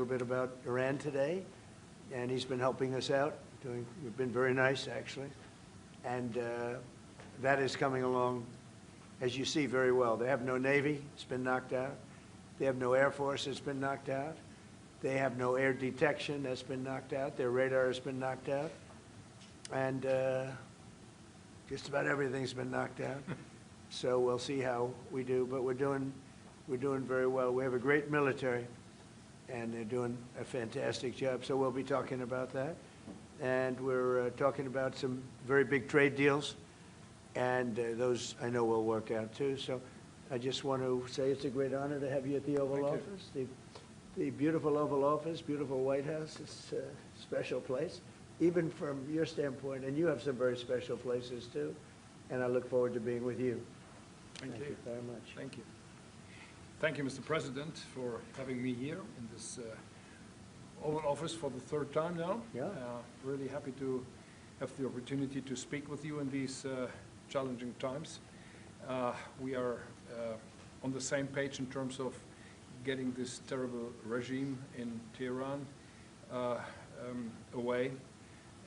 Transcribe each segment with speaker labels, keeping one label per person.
Speaker 1: bit about Iran today, and he's been helping us out. We've been very nice, actually. And that is coming along, as you see, very well. They have no Navy. It's been knocked out. They have no Air Force. It's been knocked out. They have no air detection. That's been knocked out. Their radar has been knocked out. And just about everything's been knocked out. So we'll see how we do. But we're doing very well. We have a great military, and they're doing a fantastic job. So we'll be talking about that. And we're talking about some very big trade deals, and those I know will work out too. So I just want to say it's a great honor to have you at the Oval Office, the beautiful Oval Office, beautiful White House. It's a special place, even from your standpoint, and you have some very special places too. And I look forward to being with you.
Speaker 2: Thank you
Speaker 1: very much.
Speaker 2: Thank you. Thank you, Mr. President, for having me here in this Oval Office for the third time now.
Speaker 1: Yeah.
Speaker 2: Really happy to have the opportunity to speak with you in these challenging times. We are on the same page in terms of getting this terrible regime in Tehran away,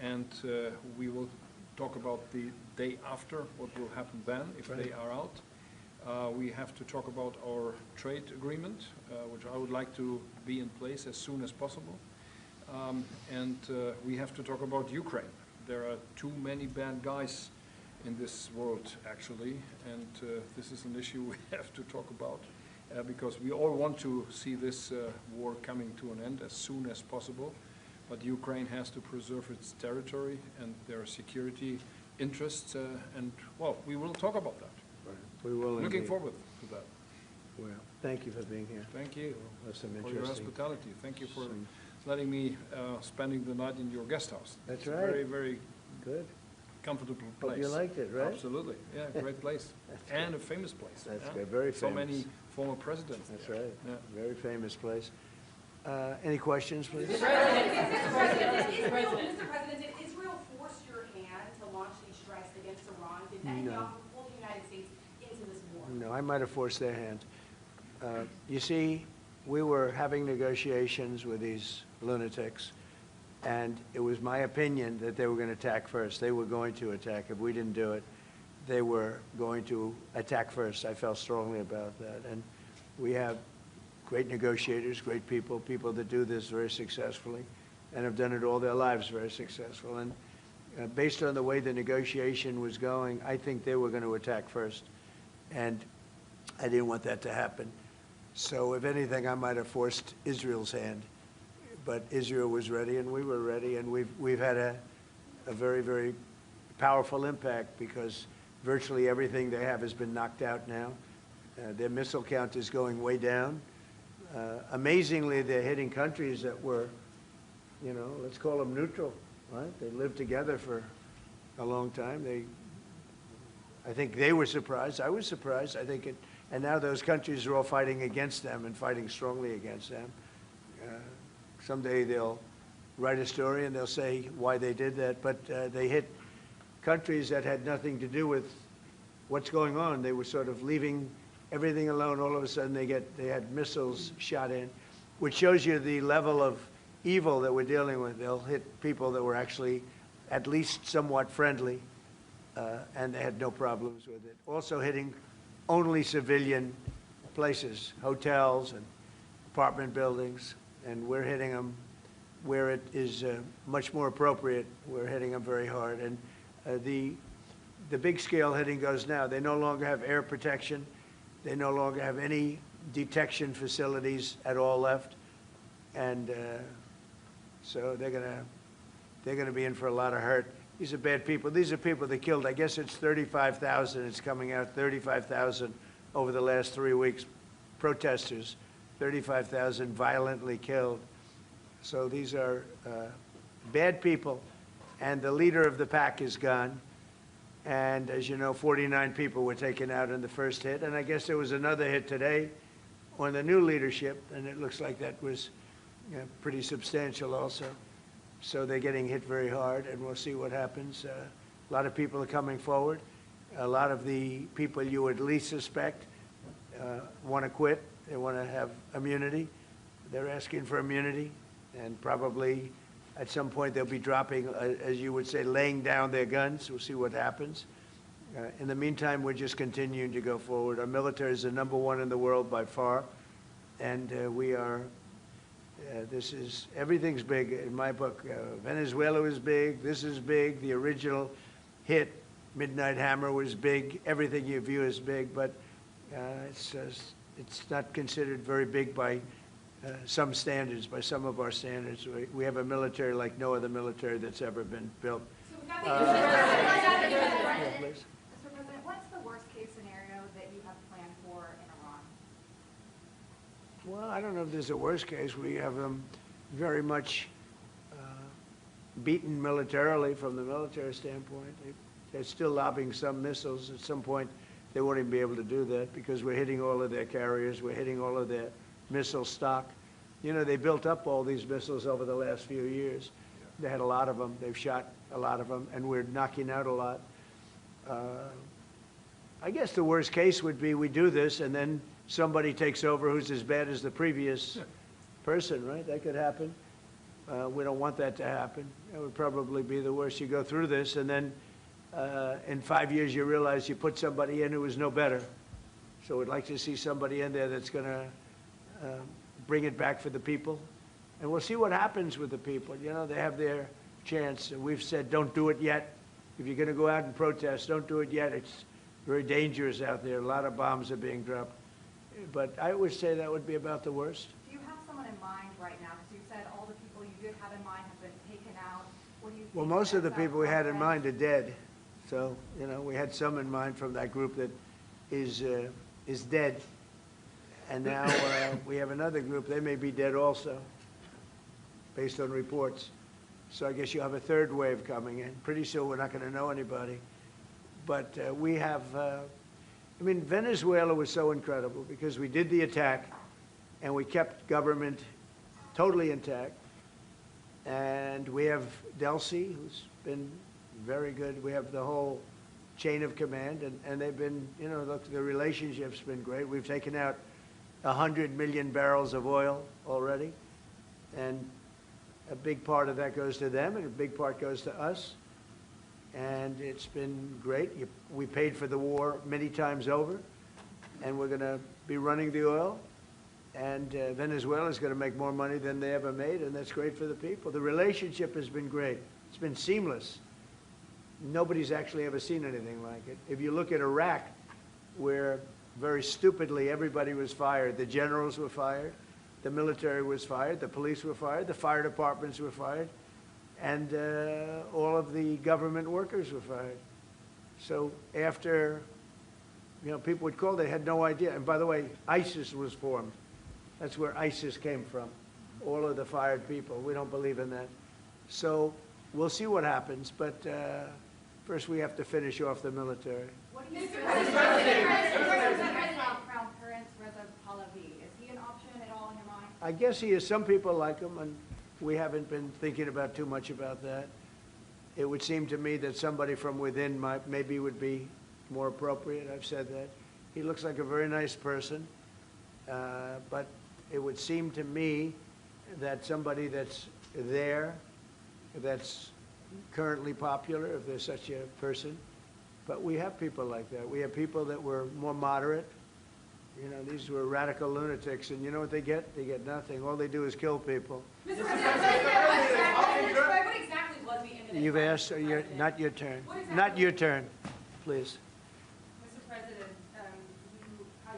Speaker 2: and we will talk about the day after, what will happen then if they are out. We have to talk about our trade agreement, which I would like to be in place as soon as possible. And we have to talk about Ukraine. There are too many bad guys in this world, actually, and this is an issue we have to talk about because we all want to see this war coming to an end as soon as possible. But Ukraine has to preserve its territory and their security interests, and, well, we will talk about that.
Speaker 1: We will.
Speaker 2: Looking forward to that.
Speaker 1: Well, thank you for being here.
Speaker 2: Thank you
Speaker 1: That's some
Speaker 2: for
Speaker 1: interesting.
Speaker 2: your hospitality. Thank you for letting me spending the night in your guest house.
Speaker 1: That's
Speaker 2: it's
Speaker 1: right.
Speaker 2: A very, very
Speaker 1: good,
Speaker 2: comfortable place.
Speaker 1: Hope you liked it, right?
Speaker 2: Absolutely. Yeah, great place. And a famous place.
Speaker 1: That's
Speaker 2: yeah?
Speaker 1: good. Very
Speaker 2: so
Speaker 1: famous.
Speaker 2: many former presidents.
Speaker 1: That's
Speaker 2: there.
Speaker 1: right.
Speaker 2: Yeah.
Speaker 1: Very famous place. Any questions, please?
Speaker 3: Mr. President, did Israel force your hand to launch these strikes against Iran? Did Netanyahu pull the United States into this war?
Speaker 1: No, I might have forced their hand. You see, we were having negotiations with these lunatics, and it was my opinion that they were going to attack first. They were going to attack. If we didn't do it, they were going to attack first. I felt strongly about that. And we have great negotiators, great people, people that do this very successfully and have done it all their lives very successful. And based on the way the negotiation was going, I think they were going to attack first. And I didn't want that to happen. So if anything, I might have forced Israel's hand. But Israel was ready and we were ready, and we've had a very, very powerful impact because virtually everything they have has been knocked out now. Their missile count is going way down. Amazingly, they're hitting countries that were, you know, let's call them neutral, right? They lived together for a long time. I think they were surprised. I was surprised. I think and now those countries are all fighting against them and fighting strongly against them. Someday they'll write a story and they'll say why they did that, but they hit countries that had nothing to do with what's going on. They were sort of leaving everything alone. All of a sudden they had missiles shot in, which shows you the level of evil that we're dealing with. They'll hit people that were actually at least somewhat friendly, and they had no problems with it. Also hitting only civilian places, hotels and apartment buildings, and we're hitting them where it is much more appropriate. We're hitting them very hard. And the big scale hitting goes now. They no longer have air protection. They no longer have any detection facilities at all left. And so they're gonna be in for a lot of hurt. These are bad people. These are people that killed, I guess it's 35,000. It's coming out 35,000 over the last 3 weeks. Protesters, 35,000 violently killed. So these are bad people. And the leader of the pack is gone. And as you know, 49 people were taken out in the first hit. And I guess there was another hit today on the new leadership. And it looks like that was pretty substantial also. So they're getting hit very hard, and we'll see what happens. A lot of people are coming forward. A lot of the people you would least suspect want to quit. They want to have immunity. They're asking for immunity, and probably at some point they'll be dropping, as you would say, laying down their guns. We'll see what happens. In the meantime, we're just continuing to go forward. Our military is the #1 in the world by far, and we are, everything's big in my book. Venezuela was big, this is big, the original hit, Midnight Hammer, was big, everything you view is big, but it's not considered very big by some standards, by some of our standards. We have a military like no other military that's ever been built.
Speaker 3: Yeah,
Speaker 1: please.
Speaker 4: Mr. President, what's the worst-case scenario that you have planned for in Iran?
Speaker 1: Well, I don't know if there's a worst case. We have them very much beaten militarily from the military standpoint. They're still lobbing some missiles. At some point, they won't even be able to do that because we're hitting all of their carriers. We're hitting all of their missile stock. You know, they built up all these missiles over the last few years. They had a lot of them. They've shot a lot of them, and we're knocking out a lot. I guess the worst case would be we do this, and then somebody takes over who's as bad as the previous person, right? That could happen. We don't want that to happen. That would probably be the worst. You go through this, and then in 5 years you realize you put somebody in who was no better. So we'd like to see somebody in there that's going to bring it back for the people. And we'll see what happens with the people. You know, they have their chance. And we've said, don't do it yet. If you're going to go out and protest, don't do it yet. It's very dangerous out there. A lot of bombs are being dropped. But I would say that would be about the worst.
Speaker 4: Do you have someone in mind right now? Because you said all the people you did have in mind have been taken out. What do you think?
Speaker 1: Well, most of the people we had in mind are dead. So, you know, we had some in mind from that group that is dead. And now we have another group. They may be dead also, based on reports. So I guess you have a third wave coming in. Pretty soon we're not going to know anybody. But we have, I mean, Venezuela was so incredible because we did the attack and we kept government totally intact. And we have Delcy, who's been very good. We have the whole chain of command, and they've been, you know, look, the relationship's been great. We've taken out 100 million barrels of oil already, and a big part of that goes to them, and a big part goes to us. And it's been great. We paid for the war many times over, and we're going to be running the oil. And Venezuela is going to make more money than they ever made, and that's great for the people. The relationship has been great. It's been seamless. Nobody's actually ever seen anything like it. If you look at Iraq, where very stupidly everybody was fired, the generals were fired, the military was fired, the police were fired, the fire departments were fired, and all of the government workers were fired. So after, you know, people would call, they had no idea. And by the way, ISIS was formed. That's where ISIS came from, all of the fired people. We don't believe in that. So we'll see what happens, but first we have to finish off the military.
Speaker 4: What do you think? Crown Prince Reza Pahlavi, is he an option at all in your mind?
Speaker 1: I guess he is. Some people like him, and we haven't been thinking about too much about that. It would seem to me that somebody from within maybe would be more appropriate. I've said that. He looks like a very nice person, but it would seem to me that somebody that's there, that's currently popular, if there's such a person. But we have people like that. We have people that were more moderate. You know, these were radical lunatics, and you know what they get? They get nothing. All they do is kill people.
Speaker 3: Mr. President, what exactly was the imminent?
Speaker 1: You've asked, not your turn. Not your turn, please.
Speaker 3: Mr. President,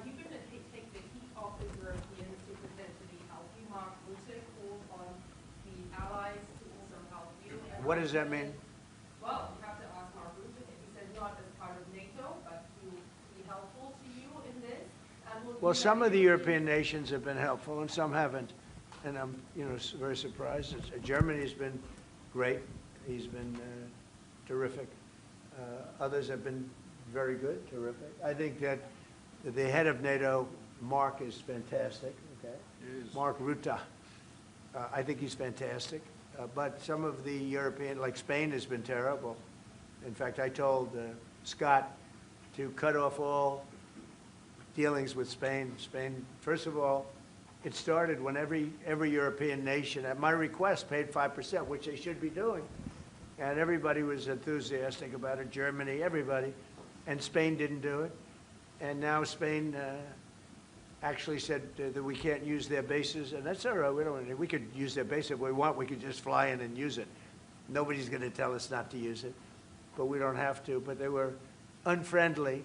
Speaker 3: you've been to take the heat off the Europeans to pretend to be help you. Mark Rutte called on the allies to also help you.
Speaker 1: What does that mean?
Speaker 3: Well, you have to ask Mark Rutte if he said not as part of NATO, but to be helpful to you in this.
Speaker 1: Well, some of the European nations have been helpful, and some haven't. And I'm, you know, very surprised. Germany's been great. He's been terrific. Others have been very good, terrific. I think that the head of NATO, Mark, is fantastic. Okay, Mark Rutte. I think he's fantastic. But some of the European, like Spain, has been terrible. In fact, I told Scott to cut off all dealings with Spain. Spain, first of all, It started when every European nation, at my request, paid 5%, which they should be doing. And everybody was enthusiastic about it, Germany, everybody. And Spain didn't do it. And now Spain actually said that we can't use their bases, and that's all right. We could use their base if we want. We could just fly in and use it. Nobody's going to tell us not to use it, but we don't have to. But they were unfriendly,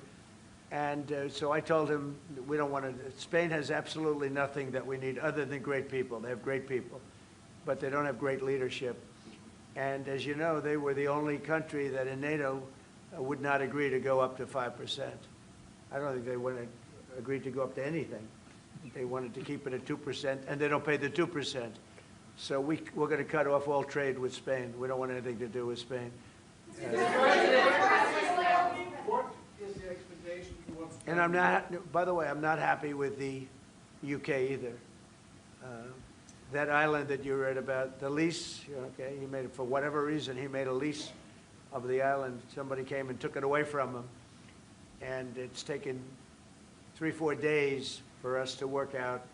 Speaker 1: and so I told him we don't want to. Spain has absolutely nothing that we need other than great people. They have great people, but they don't have great leadership. And as you know, they were the only country that in NATO would not agree to go up to 5%. I don't think they would have agreed to go up to anything. They wanted to keep it at 2%, and they don't pay the 2%. So we're going to cut off all trade with Spain. We don't want anything to do with Spain.
Speaker 5: What is the expectation towards Germany?
Speaker 1: And I'm not, by the way, I'm not happy with the UK either. That island that you read about, the lease, okay, he made it for whatever reason, he made a lease of the island. Somebody came and took it away from him. And it's taken 3-4 days for us to work out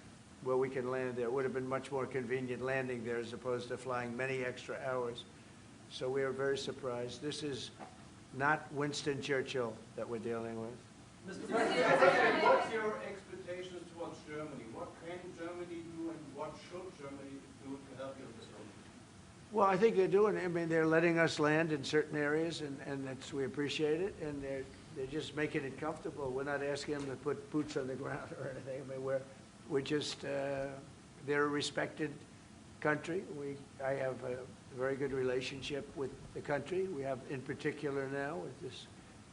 Speaker 1: where we can land there. It would have been much more convenient landing there as opposed to flying many extra hours. So we are very surprised. This is not Winston Churchill that we're dealing with.
Speaker 5: Mr. President, what's your expectations towards Germany? What can Germany do and what should Germany do to help you in this one?
Speaker 1: Well, I think they're doing it. I mean, they're letting us land in certain areas, and that's, we appreciate it. And they're just making it comfortable. We're not asking them to put boots on the ground or anything. I mean, we're just, they're a respected country. I have a very good relationship with the country. We have, in particular now, with this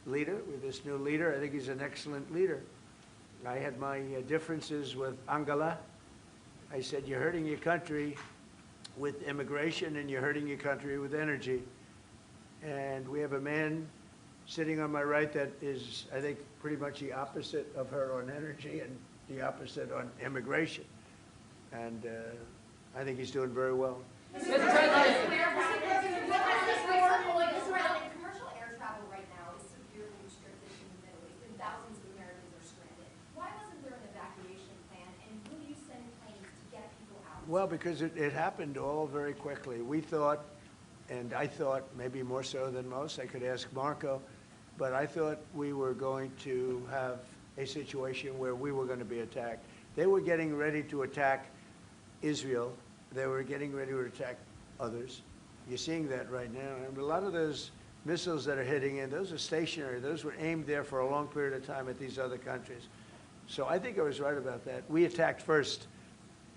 Speaker 1: leader, with this new leader. I think he's an excellent leader. I had my differences with Angela. I said, you're hurting your country with immigration and you're hurting your country with energy. And we have a man sitting on my right that is, I think, pretty much the opposite of her on energy and the opposite on immigration. And I think he's doing very well.
Speaker 4: Mr. President, commercial air travel right now is severely restricted in the Middle East, and thousands of Americans are stranded. Why wasn't there an evacuation plan, and will you send planes to get people out?
Speaker 1: Well, because it happened all very quickly. We thought, and I thought maybe more so than most, I could ask Marco, but I thought we were going to have a situation where we were going to be attacked. They were getting ready to attack Israel. They were getting ready to attack others. You're seeing that right now. And a lot of those missiles that are hitting in, those are stationary. Those were aimed there for a long period of time at these other countries. So I think I was right about that. We attacked first.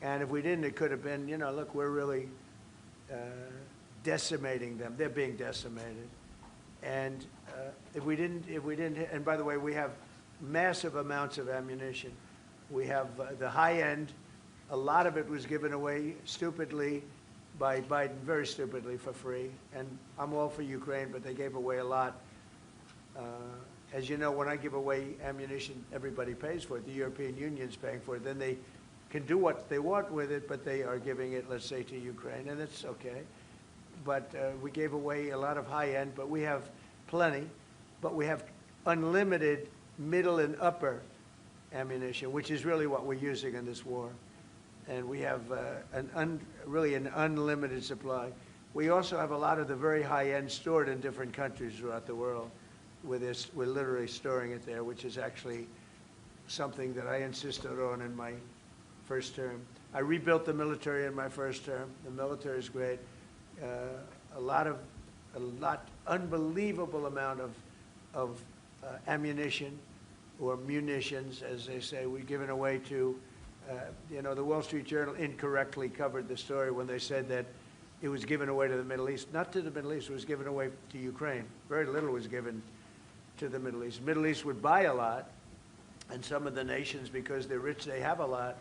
Speaker 1: And if we didn't, it could have been, you know, look, we're really decimating them. They're being decimated. And if we didn't, and by the way, we have massive amounts of ammunition. We have the high end. A lot of it was given away stupidly by Biden, very stupidly, for free. And I'm all for Ukraine, but they gave away a lot. As you know, when I give away ammunition, everybody pays for it. The European Union's paying for it. Then they can do what they want with it, but they are giving it, let's say, to Ukraine, and it's okay. But we gave away a lot of high end, but we have plenty. But we have unlimited middle and upper ammunition, which is really what we're using in this war. And we have really an unlimited supply. We also have a lot of the very high end stored in different countries throughout the world. We're literally storing it there, which is actually something that I insisted on in my first term. I rebuilt the military in my first term. The military is great. Unbelievable amount of ammunition, or munitions, as they say, we've given away to, you know, the Wall Street Journal incorrectly covered the story when they said that it was given away to the Middle East. Not to the Middle East, it was given away to Ukraine. Very little was given to the Middle East. The Middle East would buy a lot, and some of the nations, because they're rich, they have a lot,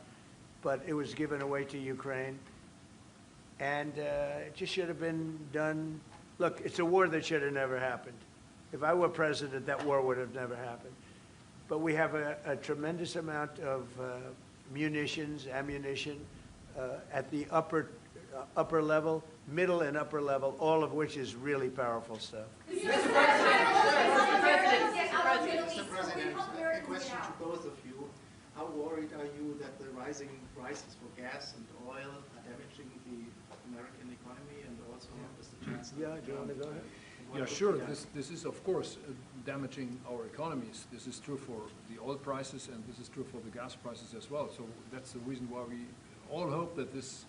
Speaker 1: but it was given away to Ukraine. And it just should have been done. Look, it's a war that should have never happened. If I were president, that war would have never happened. But we have a tremendous amount of munitions, ammunition at the upper level, middle and upper level, all of which is really powerful stuff.
Speaker 6: Mr. President, a question to both of you. how worried are you that the rising prices for gas and oil are damaging the American economy and also Mr. Chancellor?
Speaker 1: Yeah, do you want to go ahead?
Speaker 2: Yeah, sure. This is, of course, damaging our economies. This is true for the oil prices, and this is true for the gas prices as well. So that's the reason why we all hope that this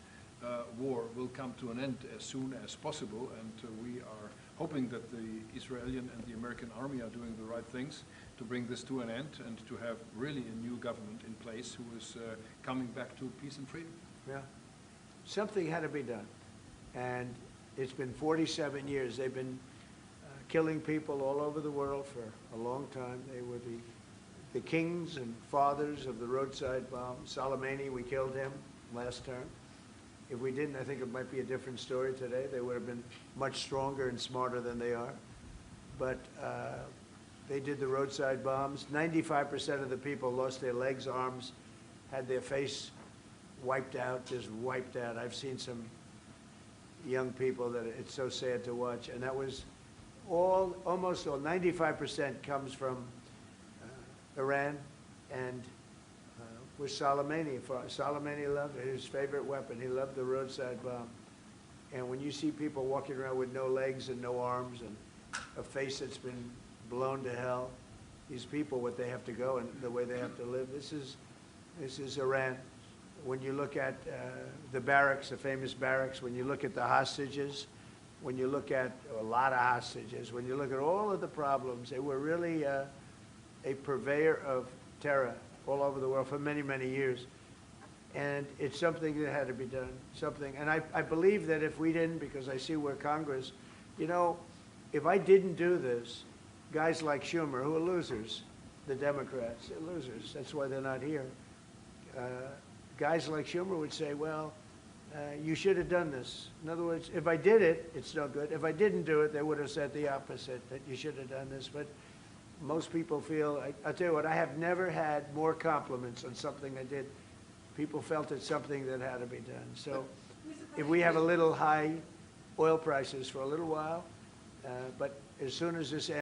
Speaker 2: war will come to an end as soon as possible, and we are hoping that the Israeli and the American army are doing the right things to bring this to an end and to have really a new government in place who is coming back to peace and freedom.
Speaker 1: Yeah. Something had to be done. And it's been 47 years. They've been killing people all over the world for a long time. They were the kings and fathers of the roadside bomb. Soleimani, we killed him last term. If we didn't, I think it might be a different story today. They would have been much stronger and smarter than they are. But they did the roadside bombs. 95% of the people lost their legs, arms, had their face wiped out, just wiped out. I've seen some young people that it's so sad to watch. And that was almost all, 95% comes from Iran and with Soleimani. Soleimani loved it, his favorite weapon. He loved the roadside bomb. And when you see people walking around with no legs and no arms and a face that's been blown to hell, these people, what they have to go and the way they have to live, this is Iran. When you look at the barracks, the famous barracks, when you look at the hostages, when you look at a lot of hostages, when you look at all of the problems, they were really a purveyor of terror all over the world for many, many years. And it's something that had to be done, something. And I believe that if we didn't, because I see where Congress, you know, if I didn't do this, guys like Schumer, who are losers, the Democrats, they're losers. That's why they're not here. Guys like Schumer would say, well, you should have done this. In other words, if I did it, it's no good. If I didn't do it, they would have said the opposite, that you should have done this. But most people feel, I'll tell you what, I have never had more compliments on something I did. People felt it's something that had to be done. So if we have a little high oil prices for a little while, but as soon as this ends,